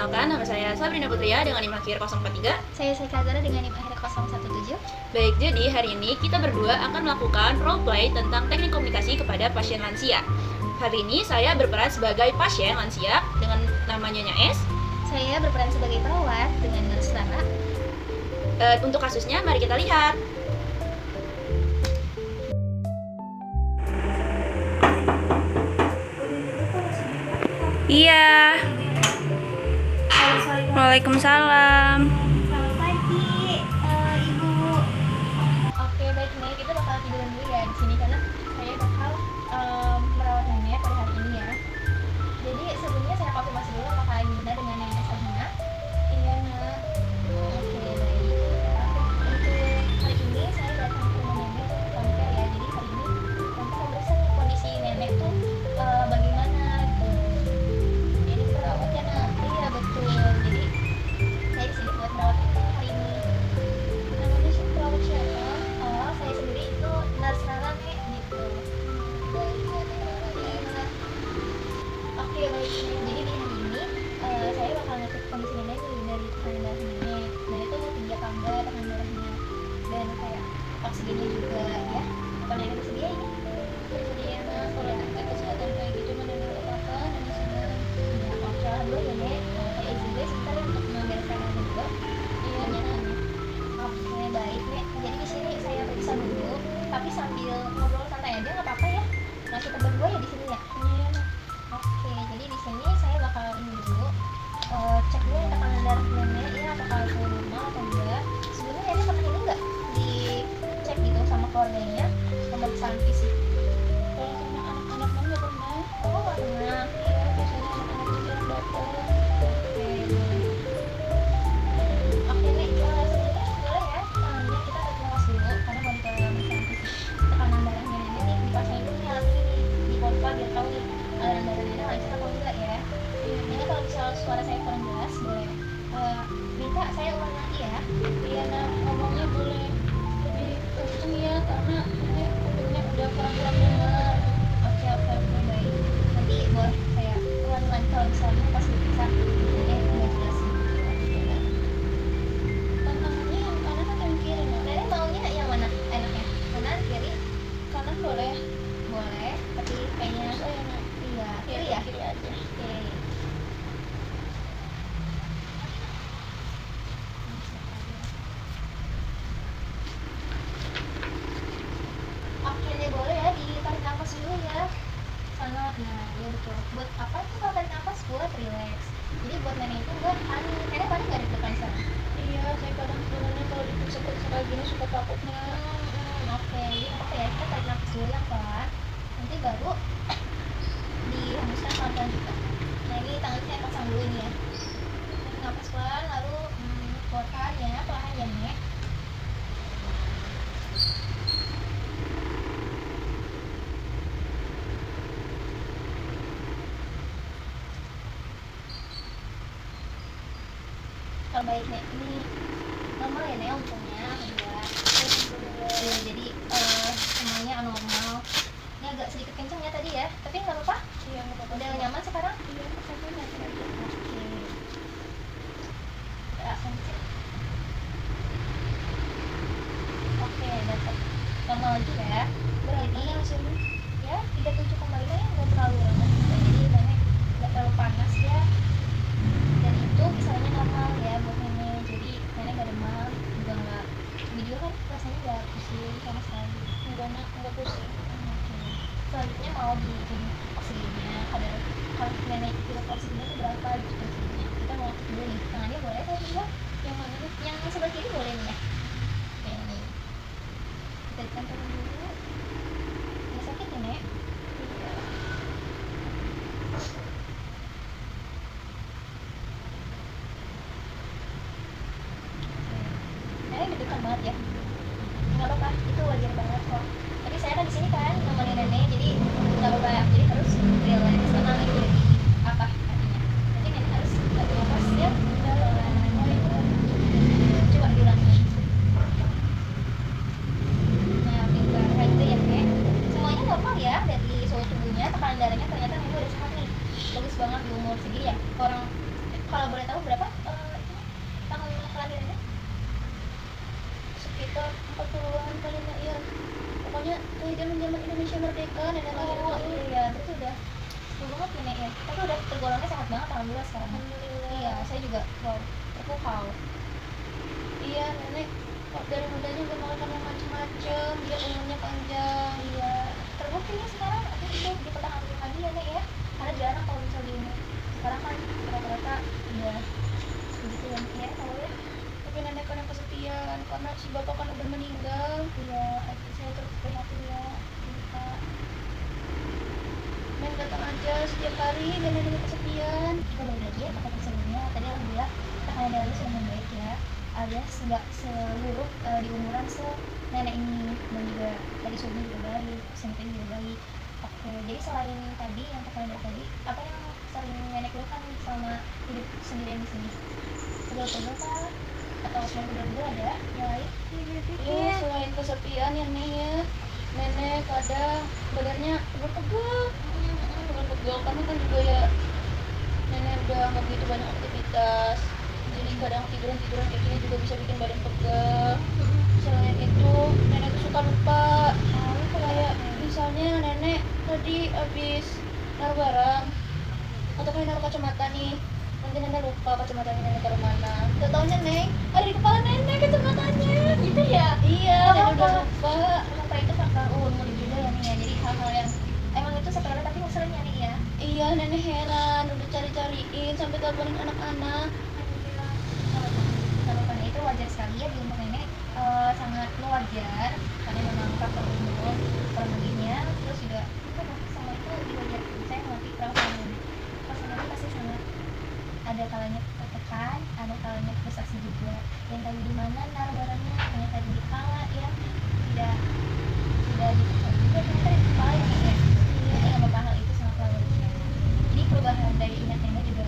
Perkenalkan, nama saya Sabrina Putria dengan NIM akhir 043. Saya Zara dengan NIM akhir 017. Baik, jadi hari ini kita berdua akan melakukan role play tentang teknik komunikasi kepada pasien lansia. Hari ini saya berperan sebagai pasien lansia dengan namanya S. Saya berperan sebagai perawat dengan Nurse Rara. Untuk kasusnya, mari kita lihat. Iya. Waalaikumsalam. Selamat pagi, Ibu. Oke, baik nih, kita bakal tiduran dulu ya di sini karena saya bakal merawat nenek pada hari ini ya. Jadi sebelumnya saya konfirmasi dulu apakah Ibu benar dengan nenek Sabina? Iya, Nak. Oke, baik. Untuk hari ini saya datang ke rumah nenek untuk home care ya. Jadi hari ini nanti pemeriksaan nih kondisi nenek tuh bagaimana gitu. Ini perawat ya, Nak. Iya, betul. Jadi saya di sini buat merawat nenek hari ini. Namanya perawat siapa? Oh, saya sendiri itu Nurse Rara, Nek, gitu. Baik, ya, Nek Rara ya. Oke, baik. Jadi di hari ini saya bakal ngecek kondisi nenek nih dari tekanan darah nenek. Dan itu tinggi apa enggak tekanan darahnya. Dan kayak oksigennya juga ya. Apa nenek bersedia ini? Bersedia, Nak. Kalau ada kesehatan kayak gitu mah nenek nggak apa-apa, nenek sudah. Ya, oke, alhamdulillah ya, Nek. Saya izin dulu sebentar ya untuk membereskan nenek juga. Iya, Nek. Oke, baik, Nek. Jadi di sini saya periksa dulu, tapi sambil ngobrol santai aja nggak apa-apa ya. Nah, kita berdua ya di sini ya. Iya. Oke, jadi di sini saya bakal ini dulu cek dulu tekanan darah nenek ya, apakah itu normal atau enggak. Sebelumnya nenek pernah ini enggak dicek gitu sama keluarganya pemeriksaan fisik? Kalau sama anak-anak mah nggak pernah. Oh, nggak pernah. Iya, biasanya anak-anak itu yang datang. Oke, boleh. Oke, Nek, sebelumnya boleh ya, kita tarik nafas dulu karena mau pemeriksaan fisik tekanan darahnya nenek nih dipasangin dulu nih alat ini di pompa biar tahu nih aliran darah nenek lancar apa enggak ya. Ini kalau misal suara saya kurang jelas boleh minta saya ulang lagi ya. Iya, Nak, ngomongnya boleh lebih kenceng ya karena ini kupingnya udah kurang dengar. Oke, baik. Nanti boleh saya ulang lagi kalau misalnya pas diperiksa nenek nggak jelas. Tantangannya yang kanan atau yang kiri, Nak? Nenek maunya yang mana enaknya? Kanan, kiri? Kanan boleh. Boleh, tapi kayaknya saya iya, kiri ya? Kiri aja. Oke. Oke deh, boleh ya ditarik nafas dulu ya. Sana, nah ya betul. Buat apa itu kalau tarik nafas? Buat relax. Jadi buat nenek itu buat panik. Nenek panik nggak deg-degan sana? Iya, saya kadang sebenarnya kalau diperiksa kayak gini suka takutnya. Oke, jadi apa ya, kita tarik nafas dulu yang pelan. Nanti baru dihembuskan pelan-pelan juga. Nah, ini tangan saya pasang dulu ini ya. Tarik nafas pelan, lalu keluarkan ya, pelan ya, Nek. Kalau baik, Nek, ini normal ya, Nek, untungnya alhamdulillah. Ya, jadi semuanya anormal. Ini agak sedikit kenceng ya tadi ya, tapi nggak apa-apa. Iya, nggak apa-apa. Udah nyaman sekarang? Iya, oke. Kita akan cek. Oke, dapat normal lagi ya. Berarti hasilnya ya 37,5 ya, nggak terlalu rendah. Jadi nenek nggak terlalu panas ya. Dan itu misalnya normal ya buat nenek. Jadi nenek nggak demam, juga nggak, video kan rasanya nggak pusing sama sekali. Enggak, Nak, nggak pusing. Oke. Selanjutnya mau di oksigennya, kalau nenek pilih oksigennya itu berapa gitu oksigennya. Kita mau cek dulu nih, tangannya boleh saya juga. Yang mana nih? Yang sebelah kiri boleh nih ya. Oke, nih kita ditempelin dulu. Nggak sakit ya, Nek? Iya. Nenek deg-degan banget ya. Nggak apa-apa, itu wajar banget kok. Tapi saya kan di sini kan nemenin nenek, jadi nggak apa-apa. Jadi harus relax, tenang itu jadi apa artinya? Jadi nenek harus tarik nafas ya. Coba diulangi. Nah, pintar. Kayak gitu ya, Nek. Semuanya normal ya dari suhu tubuhnya, tekanan darahnya ternyata nenek udah sehat nih. Bagus banget di umur segini ya. Orang Kalau boleh tahu berapa tahun kelahirannya? Sekitar 40-an kali Nak ya. Pokoknya kayak zaman Indonesia merdeka nenek lahir Oh itu. iya, berarti udah tua banget ya Nek ya. Tapi udah tergolongnya sehat banget alhamdulillah sekarang. Alhamdulillah. Iya, saya juga wow, terpukau. Iya, nenek kok dari mudanya udah makan yang macem-macem, biar umurnya panjang. Iya, terbukti ya sekarang aku itu dipertahankan lagi ya Nek ya. Karena jarang kalau misal di umur sekarang kan rata-rata udah begitu ya Nek ya kalau ya. Tapi nenek kan yang kesepian karena si bapak kan udah meninggal. Iya, saya turut prihatin ya. Kak. Neng datang aja setiap hari dan nenek kesepian. Kita balik lagi ya ke topik sebelumnya. Tadi alhamdulillah tekanan darahnya sudah membaik ya, alias nggak seluruh di umuran nenek ini, dan juga tadi suhunya juga baik, oksimeternya juga baik. Oke, jadi selain tadi yang tekanan darah tadi, apa yang sering nenek lakukan selama hidup sendirian di sini? Pegel-pegel kah? Atau selain pegel-pegel ada yang lain? Iya, selain kesepian ya Neng ya, nenek kadang badannya pegel-pegel. Pegel-pegel karena kan juga ya nenek udah nggak begitu banyak aktivitas. Jadi kadang tiduran-tiduran kayak gini juga bisa bikin badan pegel. Selain itu, nenek tuh suka lupa. Kayak misalnya nenek tadi habis naruh barang atau kayak naruh kacamata nih, nanti nenek lupa kacamatanya nenek taruh mana. Udah taunya Neng, ada di kepala nenek kacamatanya. Gitu ya? Iya, Nggak nenek udah apa-apa. lupa. Ternyata itu faktor umur juga ya nih ya, jadi hal-hal yang emang itu sepele tapi ngeselin ya nih ya. Iya, nenek heran, udah cari-cariin sampai teleponin anak-anak. Kalau karena itu wajar sekali ya di umur nenek, sangat wajar karena memang faktor umur kronologinya, terus juga sama itu wajar. Saya mengerti perasaan nenek. Perasaan nenek pasti sangat, ada kalanya tertekan, ada kalanya frustasi juga. Yang tadi di mana naruh barangnya, ternyata di kepala ya, tidak ditekan juga ternyata di kepala ya Nek, ya. Iya, nggak apa-apa, hal itu sangat wajar. Jadi perubahan dari ingat nenek juga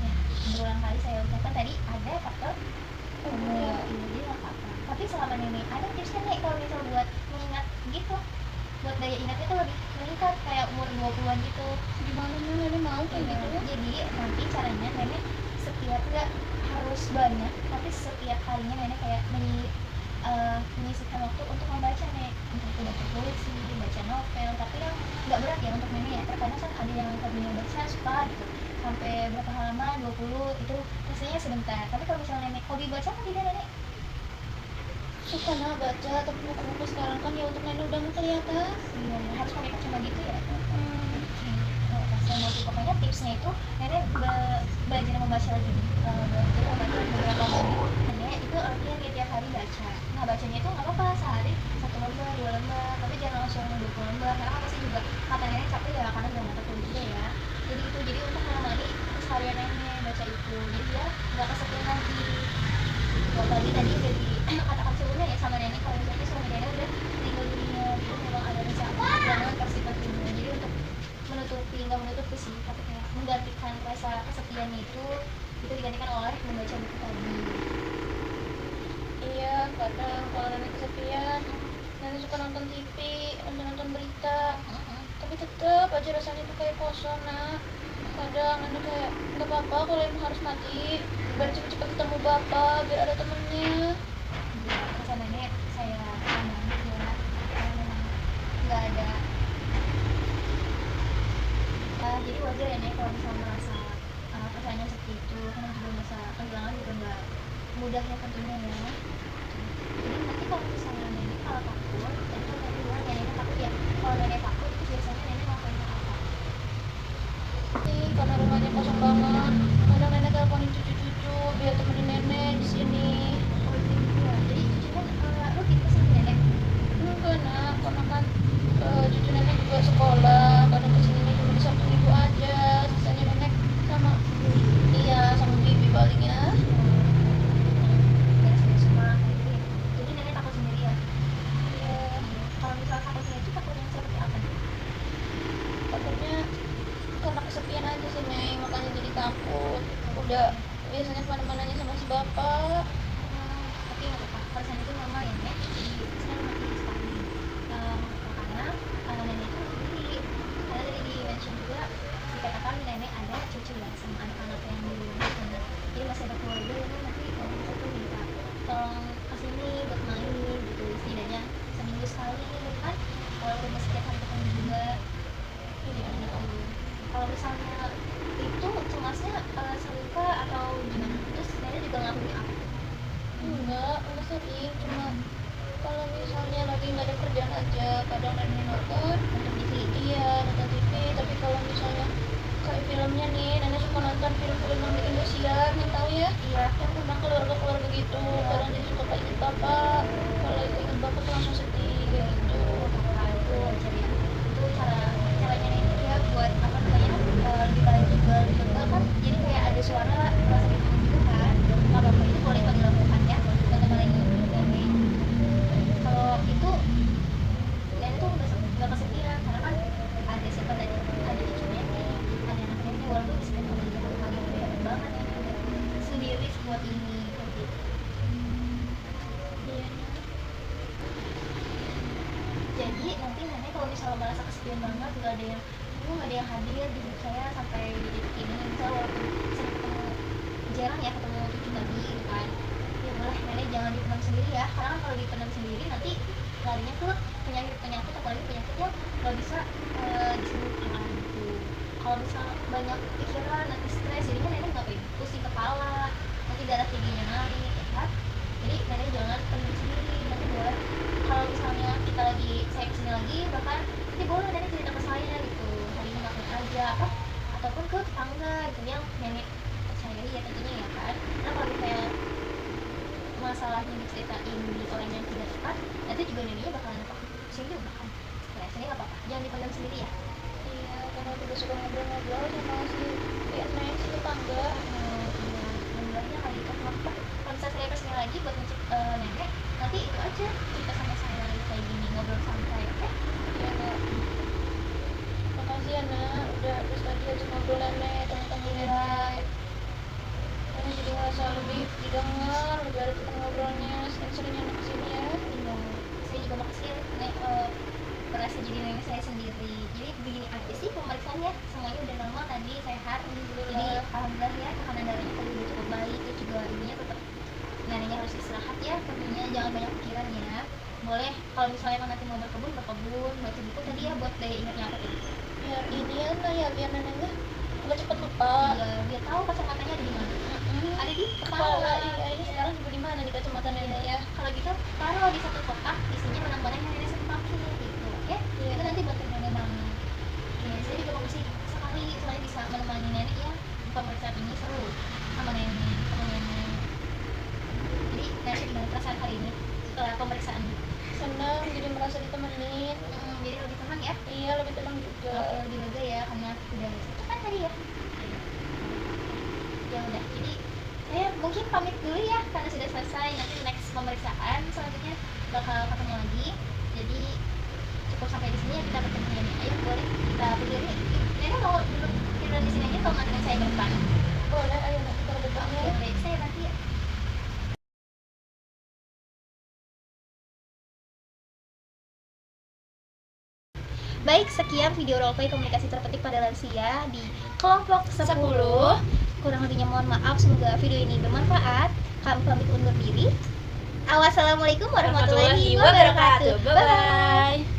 ya, berulang kali saya ucapkan tadi ada faktor umur, jadi nggak apa-apa. Tapi selama nenek ada tipsnya nih kalau misal buat mengingat gitu, buat daya ingatnya tuh lebih meningkat kayak umur 20-an gitu. Gimana nenek mau kayak Iya, gitu? jadi nanti caranya nenek setiap, nggak harus banyak, tapi setiap harinya nenek kayak menyisihkan waktu untuk membaca nih, untuk baca puisi, baca novel, tapi yang nggak berat ya untuk nenek ya. Terkadang kan ada yang hobinya baca suka gitu sampai berapa halaman, 20 itu rasanya sebentar. Tapi kalau misalnya nenek hobi baca apa tidak nenek? Suka nak baca, tapi buku-buku sekarang kan ya untuk nenek udah nggak kelihatan. Iya, harus pakai kacamata gitu ya. Saya mau pokoknya tipsnya itu nenek belajar membaca lagi, belajar membaca beberapa buku. Nenek itu artinya dia tiap hari baca. Nah bacanya itu nggak apa-apa sehari 1 lembar 2 lembar, tapi jangan langsung 20 lembar karena kan pasti juga mata nenek capek ya, karena udah mata kuliah juga ya. Jadi itu, jadi untuk menemani keseharian nenek baca itu, jadi dia nggak kesepian lagi. Kalau tadi udah dikatakan sebelumnya ya sama nenek kalau misalnya suami nenek udah meninggal dunia, itu memang ada rasa jangan kasih dunia. Jadi untuk nggak menutupi sih, tapi kayak menggantikan rasa kesepian itu digantikan oleh membaca buku tadi. Iya, kadang kalau nenek kesepian, nenek suka nonton TV, nonton berita. Tapi tetap aja rasanya tuh kayak kosong nak. Kadang nenek kayak nggak apa-apa kalau emang harus mati, biar cepet-cepet ketemu bapak, biar ada temennya. Ya, rasa nenek saya pahami ya, karena memang nggak ada. Jadi wajar ya nek kalau misalnya merasa perasaannya seperti itu, karena juga merasa kehilangan juga nggak mudah ya tentunya ya. Jadi nanti kalau misalnya nenek kalau takut, tadi kan tadi bilang ya nenek takut ya. Kalau nenek takut itu biasanya nenek ngelakuin apa? Nih, karena rumahnya kosong banget, kadang nenek teleponin cucu-cucu biar temenin nenek di sini. Oh gitu ya. Jadi cucunya rutin kesini nenek. Enggak nak, karena kan cucu nenek juga sekolah, kadang kesini cuma di Sabtu Minggu aja, sisanya nenek sama iya sama bibi paling ya. Nenek sendiri semua kayak gitu ya. Jadi nenek takut sendiri ya. Iya, Kalau misalnya takutnya itu takut yang seperti apa nih? takutnya karena kesepian aja sih Neng, makanya jadi takut. Udah biasanya kemana-mananya sama si bapak. Tapi nggak apa-apa, perasaan itu normal ya nek. Jadi saya mengerti sekali. Karena nenek itu sendiri, karena tadi di mention juga dikatakan nenek ada cucu ya sama anak-anak yang di rumah. sering, cuma kalau misalnya lagi nggak ada kerjaan aja kadang nenek nonton Nonton TV. iya nonton TV. Tapi kalau misalnya kayak filmnya nih, nenek suka nonton film-film yang bikin kasihan, yang tahu ya, Iya. yang tentang keluarga-keluarga gitu. Iya. Kadang jadi suka inget bapak, kalau inget bapak tuh langsung sedih kayak gitu. Itu ceria. Itu caranya nenek ya buat apa namanya lebih baik juga lebih lega kan. Jadi kayak ada suara rasa gitu gitu kan. Nggak apa-apa itu boleh kalau dilakukan ya. Untuk melalui nenek. Kalau itu nenek tuh nggak kesepian karena kan ada siapa tadi ada cucunya nih ada anak nenek walaupun misalnya kalau dia kali banyak banget ya nenek sendiri buat ini kayak gitu. Iya. Jadi nanti nenek kalau misalnya merasa kesepian banget nggak ada yang hadir di hidup saya sampai di titik ini misal walaupun sering ketemu jarang ya ketemu cucu tadi gitu kan ya boleh nenek jangan dipendam sendiri ya karena kan kalau dipendam sendiri nanti larinya ke penyakit apalagi penyakit yang nggak bisa disembuhkan gitu. Kalau misal banyak pikiran nanti stres jadinya nenek nggak pusing kepala nanti darah tingginya naik ya kan. Jadi nenek jangan pendam sendiri nanti buat kalau misalnya kita lagi saya kesini lagi bahkan nanti boleh nenek cerita ke saya gitu hari ini ngapain aja apa ataupun ke tetangga gitu yang nenek percayai ya tentunya ya kan. Nah kalau misalnya masalahnya diceritain di orang yang tidak tepat nanti juga neneknya bakalan apa pusing juga kan. Nah sini nggak apa-apa jangan dipendam sendiri ya. Iya, karena aku udah suka ngobrol-ngobrol sama si nenek si tetangga. Iya alhamdulillahnya kali itu apa kalau misalnya saya kesini lagi buat ngecek nenek nanti itu aja cerita sama saya lagi kayak gini ngobrol santai oke. Iya Kak. Makasih ya Nak, udah terus tadi aja ngobrol nenek tentang nenek. Nenek jadi ngerasa lebih didengar, lebih ada teman ngobrolnya, sering-seringnya anak kesini ya. Iya, saya juga makasih ya nek merasa jadi nenek saya sendiri. Jadi begini aja sih pemeriksaannya semuanya udah normal tadi sehat. Jadi alhamdulillah ya tekanan darahnya tadi udah cukup baik terus juga ibunya tetap neneknya harus istirahat ya tentunya jangan banyak pikiran ya. Boleh kalau misalnya emang nanti mau berkebun baca buku tadi ya buat daya ingatnya apa tuh. Biar ini ya Nak ya, biar nenek nggak cepet lupa. Iya, dia tahu kacamatanya ada di mana. Ada di Kepala. kepala. Iya, ini sekarang juga di mana di kacamata nenek ya? Kalau gitu taruh di satu kotak isinya benang-benang yang nenek sering pakai gitu ya. Iya. Itu nanti bantu nenek banget. Oke, saya juga makasih sekali soalnya bisa menemani nenek ya pemeriksaan ini seru sama nenek. Jadi nenek gimana perasaan hari ini setelah pemeriksaan? Senang, jadi merasa ditemenin. Jadi lebih tenang ya. Iya, lebih tenang juga. Oke, lebih lega ya karena udah itu kan tadi ya. Ya udah, jadi saya mungkin pamit dulu ya karena sudah selesai. Nanti next pemeriksaan selanjutnya bakal ketemu lagi. Jadi cukup sampai di sini ya kita ketemu nenek. Ayo boleh kita berdiri. Nenek mau duduk tidur di sini aja atau nganterin saya ke depan? Boleh, ayo nanti kita ke depan ya. Baik, saya nanti ya. Baik, sekian video roleplay komunikasi terpetik pada lansia di kelompok 10. Kurang lebihnya mohon maaf, semoga video ini bermanfaat. Kami pamit undur diri. Wassalamualaikum warahmatullahi wabarakatuh. Bye-bye.